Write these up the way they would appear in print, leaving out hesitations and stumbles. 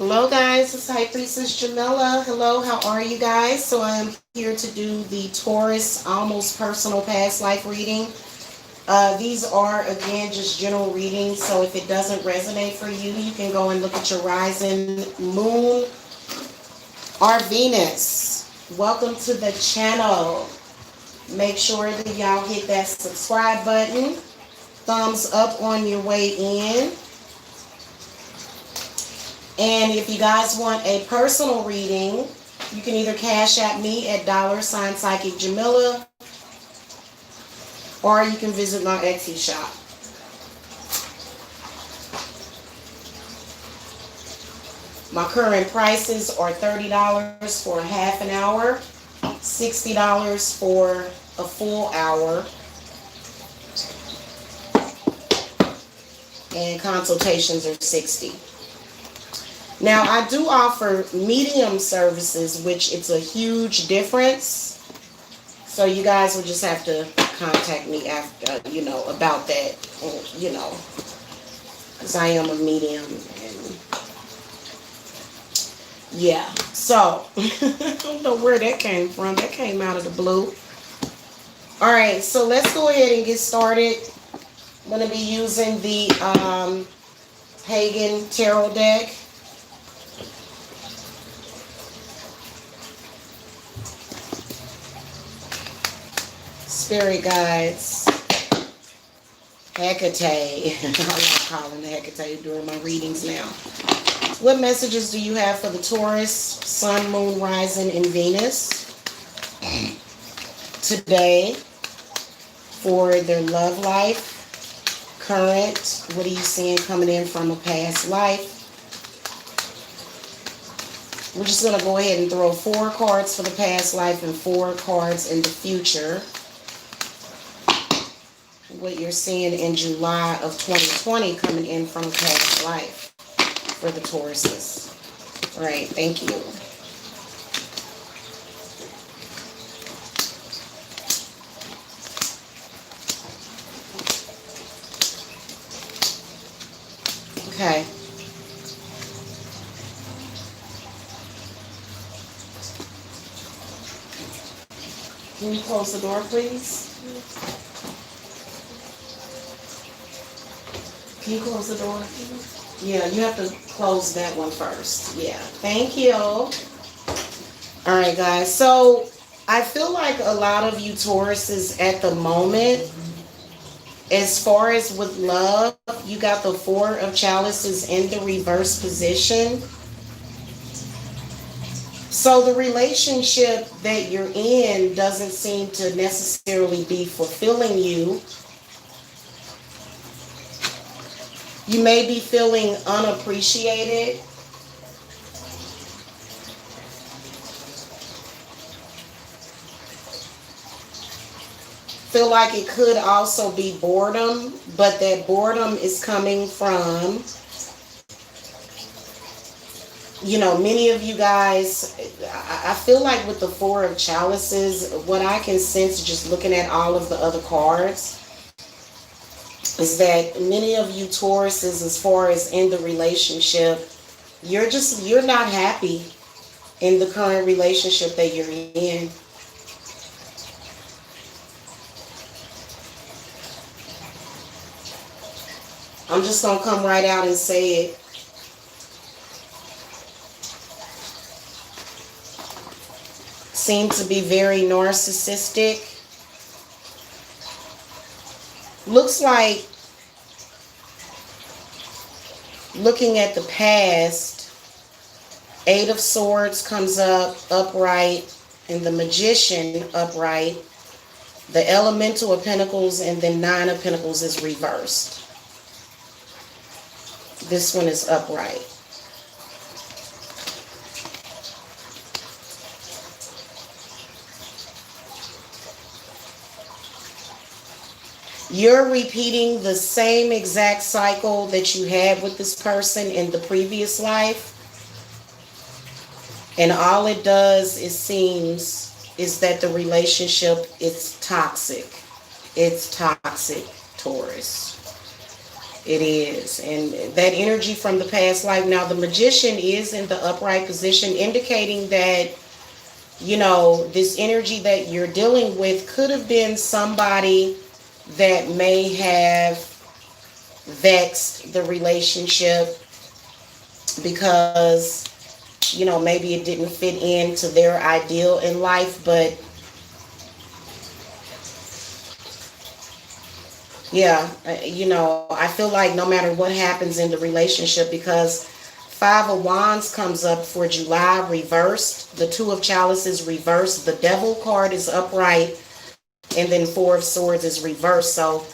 Hello guys, it's High Priestess Jamila. Hello, how are you guys? So I am here to do the Taurus almost personal past life reading. These are again just general readings, so if it doesn't resonate for you, you can go and look at your rising moon or Venus. Welcome to the channel. Make sure that y'all hit that subscribe button. Thumbs up on your way in. And if you guys want a personal reading, you can either cash at me at $Psychic Jamila, or you can visit my Etsy shop. My current prices are $30 for a half an hour, $60 for a full hour, and consultations are $60. Now, I do offer medium services, which it's a huge difference. So you guys will just have to contact me after, about that, because I am a medium. And yeah, so I don't know where that came from. That came out of the blue. All right, so let's go ahead and get started. I'm going to be using the Hagen Tarot deck. Spirit guides, Hecate. I like calling the Hecate during my readings now. What messages do you have for the Taurus, Sun, Moon, Rising, and Venus today for their love life, current? What are you seeing coming in from a past life? We're just going to go ahead and throw 4 cards for the past life and 4 cards in the future. What you're seeing in July of 2020 coming in from past life for the Tauruses. All right, thank you. Okay. Can you close the door, please? Can you close the door? Yeah, you have to close that one first. Yeah, thank you. All right, guys. So I feel like a lot of you Tauruses at the moment, as far as with love, you got the 4 of Chalices in the reverse position. So the relationship that you're in doesn't seem to necessarily be fulfilling you. You may be feeling unappreciated. Feel like it could also be boredom, but that boredom is coming from, many of you guys, I feel like with the 4 of Chalices, what I can sense just looking at all of the other cards, is that many of you Tauruses, as far as in the relationship, you're not happy in the current relationship that you're in. I'm just going to come right out and say it. Seem to be very narcissistic. Looks like, looking at the past, 8 of Swords comes up upright, and the Magician upright. The Elemental of Pentacles and then 9 of Pentacles is reversed. This one is upright. You're repeating the same exact cycle that you had with this person in the previous life. And all it does, it seems, is that the relationship is toxic. It's toxic, Taurus. It is. And that energy from the past life. Now, the magician is in the upright position, indicating that, you know, this energy that you're dealing with could have been somebody that may have vexed the relationship because, you know, maybe it didn't fit into their ideal in life. But yeah, you know, I feel like no matter what happens in the relationship, because Five of Wands comes up for July reversed, the Two of Chalices reversed, the Devil card is upright, and then Four of Swords is reversed. So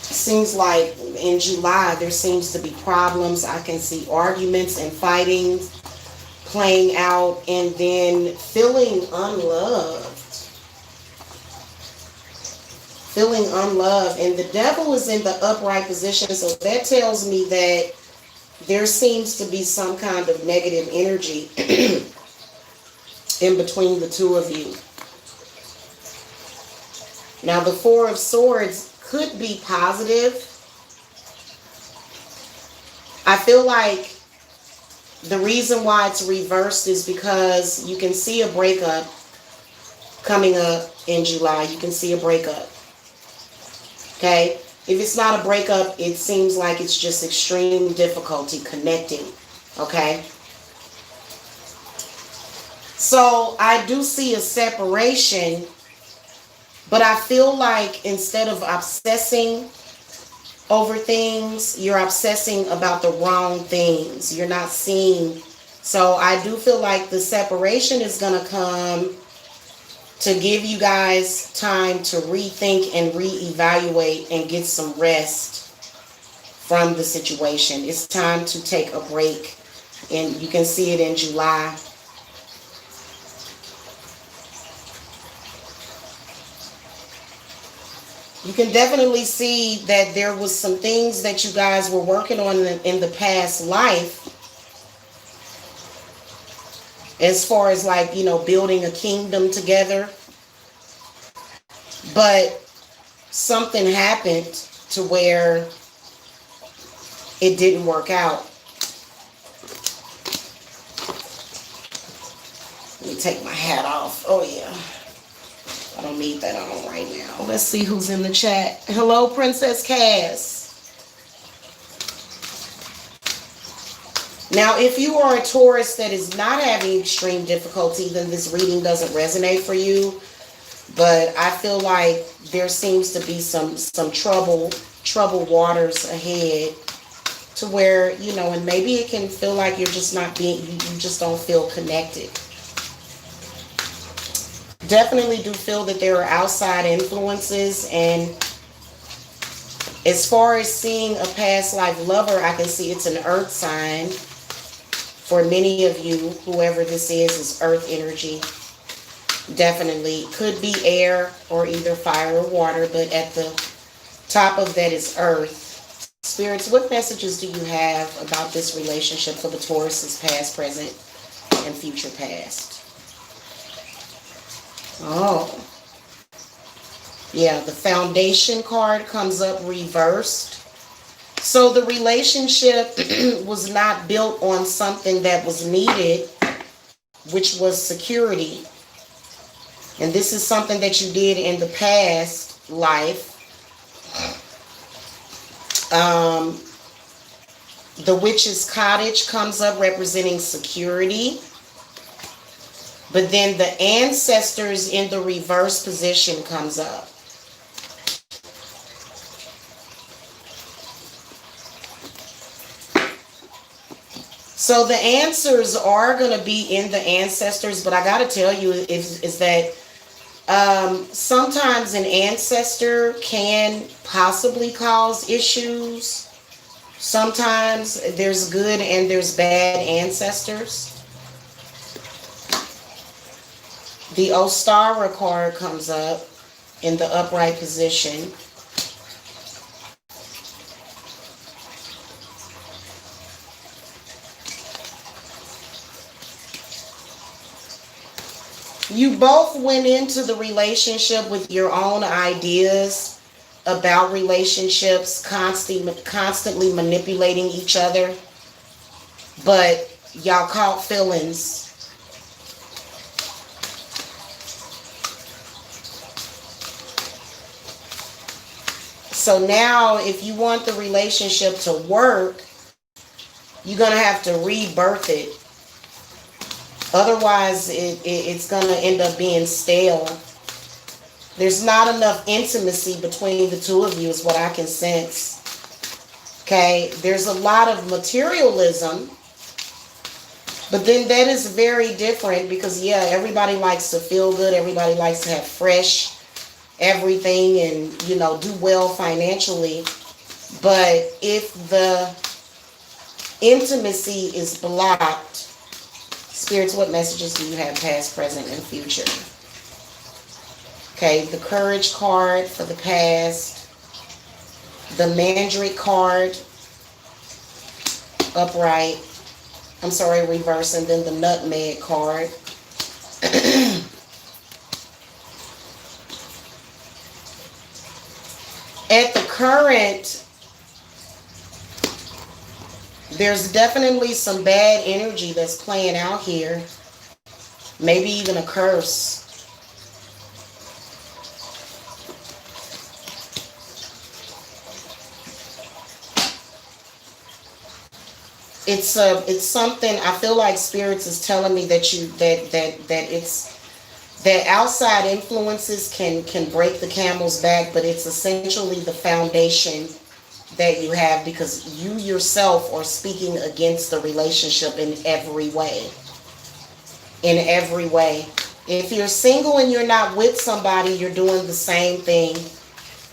seems like in July there seems to be problems. I can see arguments and fighting playing out, and then feeling unloved. Feeling unloved. And the devil is in the upright position, so that tells me that there seems to be some kind of negative energy in between the two of you. Now, the Four of Swords could be positive. I feel like the reason why it's reversed is because you can see a breakup coming up in July. You can see a breakup. Okay? If it's not a breakup, it seems like it's just extreme difficulty connecting. Okay? So I do see a separation, but I feel like instead of obsessing over things, you're obsessing about the wrong things. You're not seeing. So I do feel like the separation is going to come to give you guys time to rethink and reevaluate and get some rest from the situation. It's time to take a break, and you can see it in July. You can definitely see that there was some things that you guys were working on in the past life, as far as, like, you know, building a kingdom together. But something happened to where it didn't work out. Let me take my hat off. Oh, yeah. I don't need that on right now. Let's see who's in the chat. Hello, Princess Cass. Now, if you are a Taurus that is not having extreme difficulty, then this reading doesn't resonate for you. But I feel like there seems to be some troubled waters ahead, to where, you know, and maybe it can feel like you're just not being, you just don't feel connected. Definitely do feel that there are outside influences, and as far as seeing a past life lover, I can see it's an earth sign. For many of you, whoever this is earth energy. Definitely could be air or either fire or water, but at the top of that is earth. Spirits, what messages do you have about this relationship for the Tauruses, past, present, and future past? Oh. Yeah, the Foundation card comes up reversed. So the relationship was not built on something that was needed, which was security. And this is something that you did in the past life. The Witch's Cottage comes up representing security. But then the Ancestors in the reverse position comes up. So the answers are going to be in the Ancestors, but I got to tell you is that sometimes an ancestor can possibly cause issues. Sometimes there's good and there's bad ancestors. The Ostara card comes up in the upright position. You both went into the relationship with your own ideas, about relationships, constantly manipulating each other, but y'all caught feelings. So now if you want the relationship to work, you're going to have to rebirth it. Otherwise, it's going to end up being stale. There's not enough intimacy between the two of you is what I can sense. Okay? There's a lot of materialism, but then that is very different because, yeah, everybody likes to feel good. Everybody likes to have fresh everything and, you know, do well financially. But if the intimacy is blocked, spirits, what messages do you have past, present, and future? Okay, the courage card for the past, the mandrake card, upright, I'm sorry, reverse, and then the nutmeg card. At the current, there's definitely some bad energy that's playing out here. Maybe even a curse. It's something I feel like spirits is telling me that it's that outside influences can break the camel's back, but it's essentially the foundation that you have because you yourself are speaking against the relationship in every way. In every way. If you're single and you're not with somebody, you're doing the same thing.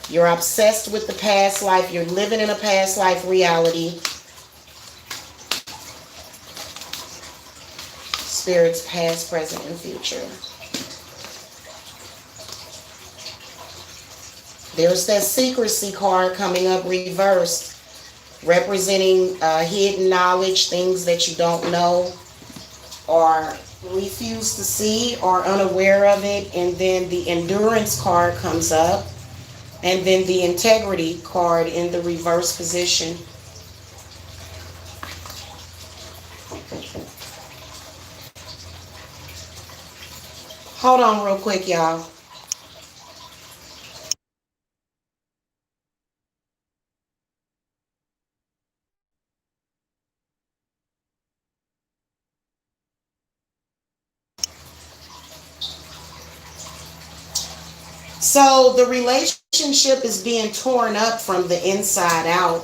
You're obsessed with the past life. You're living in a past life reality. Spirits, past, present, and future. There's that secrecy card coming up reversed, representing hidden knowledge, things that you don't know or refuse to see or unaware of it. And then the endurance card comes up. And then the integrity card in the reverse position. Hold on real quick, y'all. So the relationship is being torn up from the inside out.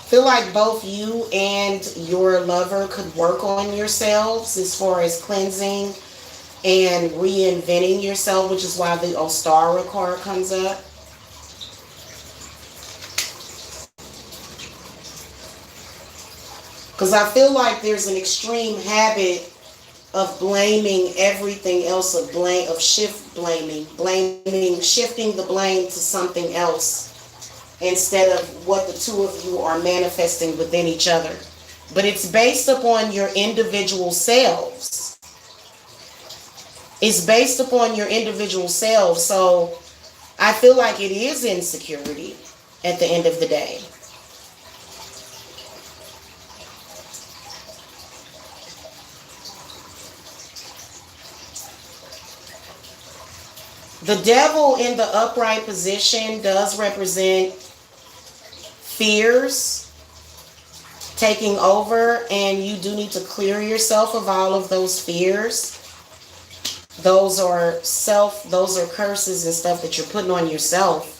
Feel like both you and your lover could work on yourselves as far as cleansing and reinventing yourself, which is why the Ostara card comes up. Because I feel like there's an extreme habit of blaming everything else, shifting the blame to something else instead of what the two of you are manifesting within each other. But it's based upon your individual selves. It's based upon your individual selves. So I feel like it is insecurity at the end of the day. The devil in the upright position does represent fears taking over, and you do need to clear yourself of all of those fears. Those are curses and stuff that you're putting on yourself.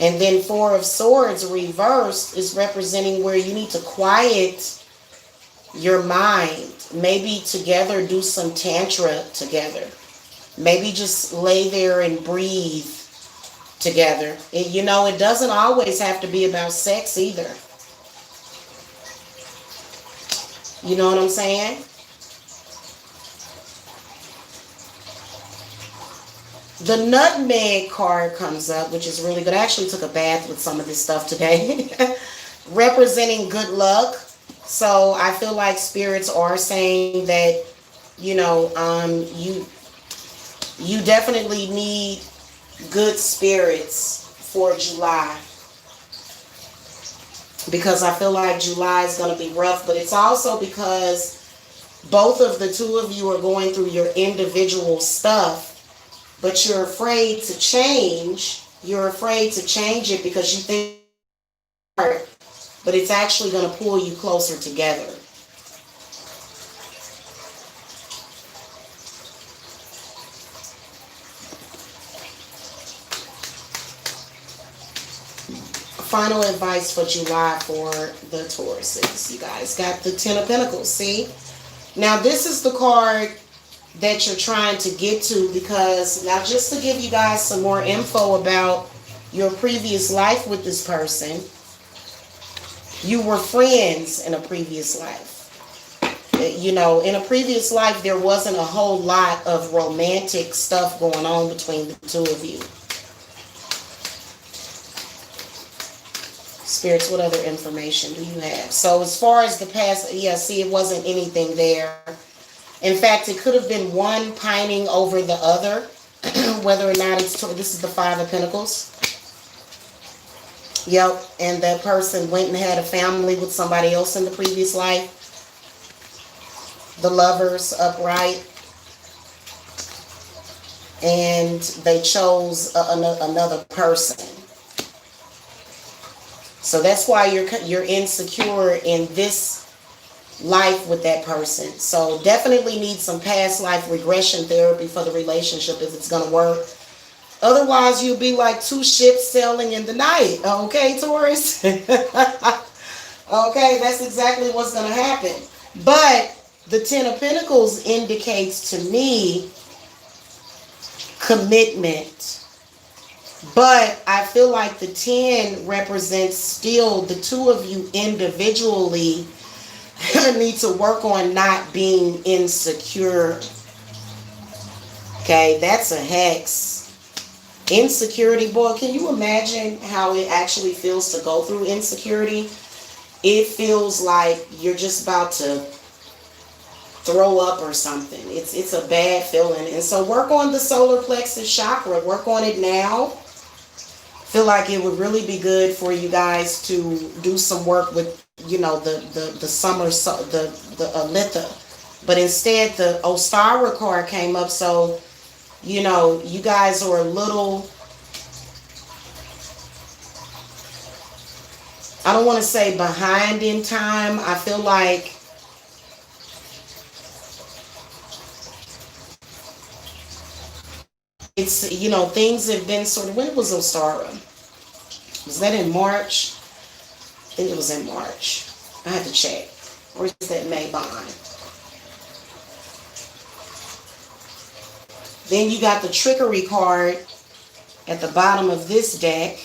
And then Four of Swords reversed is representing where you need to quiet your mind. Maybe together do some tantra together. Maybe just lay there and breathe together. It doesn't always have to be about sex either. You know what I'm saying? The nutmeg card comes up, which is really good. I actually took a bath with some of this stuff today. Representing good luck. So I feel like spirits are saying that, you definitely need good spirits for July, because I feel like July is going to be rough, but it's also because both of the two of you are going through your individual stuff, but you're afraid to change. You're afraid to change it because you think it's hard, but it's actually going to pull you closer together. Final advice for July for the Tauruses. You guys got the Ten of Pentacles. See? Now this is the card that you're trying to get to, because now, just to give you guys some more info about your previous life with this person, you were friends in a previous life. In a previous life, there wasn't a whole lot of romantic stuff going on between the two of you. Spirits, what other information do you have? So as far as the past, yeah, see, it wasn't anything there. In fact, it could have been one pining over the other, whether or not it's, this is the Five of Pentacles. Yep, and that person went and had a family with somebody else in the previous life. The Lovers upright. And they chose another person. So that's why you're insecure in this life with that person. So definitely need some past life regression therapy for the relationship if it's going to work. Otherwise, you'll be like two ships sailing in the night. Okay, Taurus? Okay, that's exactly what's going to happen. But the Ten of Pentacles indicates to me commitment. But I feel like the 10 represents still the two of you individually need to work on not being insecure. Okay, that's a hex. Insecurity, boy, can you imagine how it actually feels to go through insecurity? It feels like you're just about to throw up or something. It's a bad feeling. And so work on the solar plexus chakra. Work on it now. Feel like it would really be good for you guys to do some work with, the summer, the Litha. But instead, the Ostara card came up. So, you guys are a little, I don't want to say behind in time. I feel like it's, things have been sort of, when was Ostara? Was that in March? I think it was in March. I had to check. Or is that May bond? Then you got the trickery card at the bottom of this deck.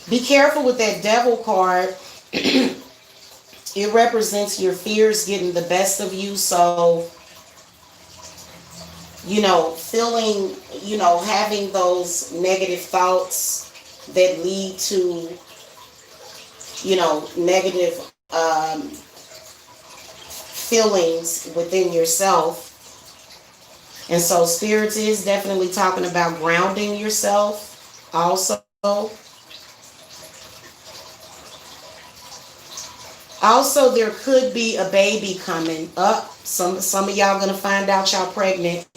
Be careful with that devil card. It represents your fears getting the best of you. So, feeling, having those negative thoughts that lead to, negative feelings within yourself. And so Spirits is definitely talking about grounding yourself also. Also, there could be a baby coming up. Some of y'all gonna find out y'all pregnant.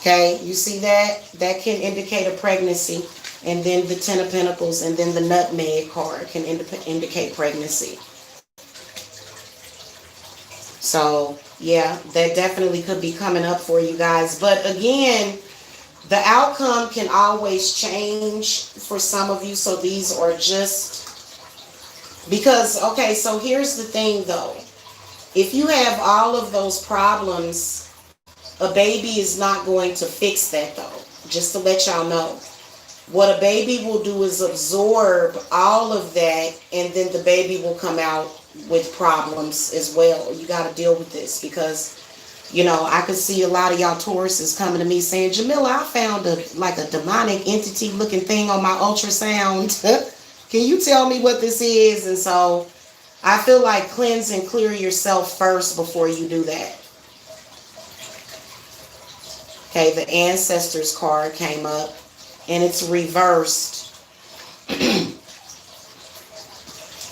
Okay, you see that? That can indicate a pregnancy. And then the Ten of Pentacles and then the Nutmeg card can indicate pregnancy. So, yeah, that definitely could be coming up for you guys. But again, the outcome can always change for some of you. So these are just because, okay, so here's the thing though. If you have all of those problems, a baby is not going to fix that though. Just to let y'all know. What a baby will do is absorb all of that, and then the baby will come out with problems as well. You got to deal with this because, I could see a lot of y'all Tauruses coming to me saying, Jamila, I found a demonic entity looking thing on my ultrasound. Can you tell me what this is? And so I feel like cleanse and clear yourself first before you do that. Okay, the ancestors card came up and it's reversed.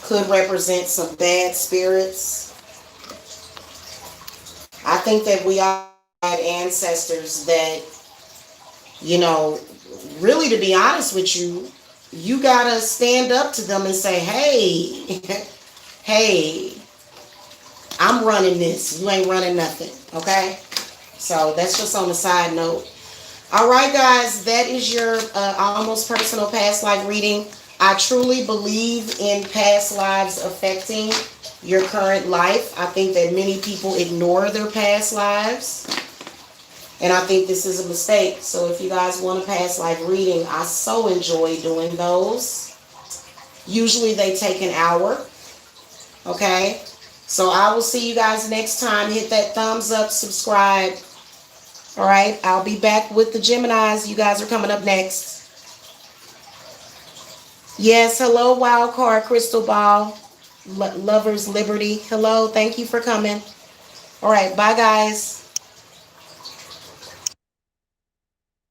Could represent some bad spirits. I think that we all had ancestors that, really, to be honest with you, you gotta stand up to them and say, hey, hey, I'm running this. You ain't running nothing. Okay? So that's just on the side note. All right, guys, that is your almost personal past life reading. I truly believe in past lives affecting your current life. I think that many people ignore their past lives, and I think this is a mistake. So if you guys want a past life reading, I so enjoy doing those. Usually they take an hour. Okay? So I will see you guys next time. Hit that thumbs up, subscribe. All right, I'll be back with the Geminis. You guys are coming up next. Yes, hello, wild card, crystal ball, lovers, liberty. Hello, thank you for coming. All right, bye, guys.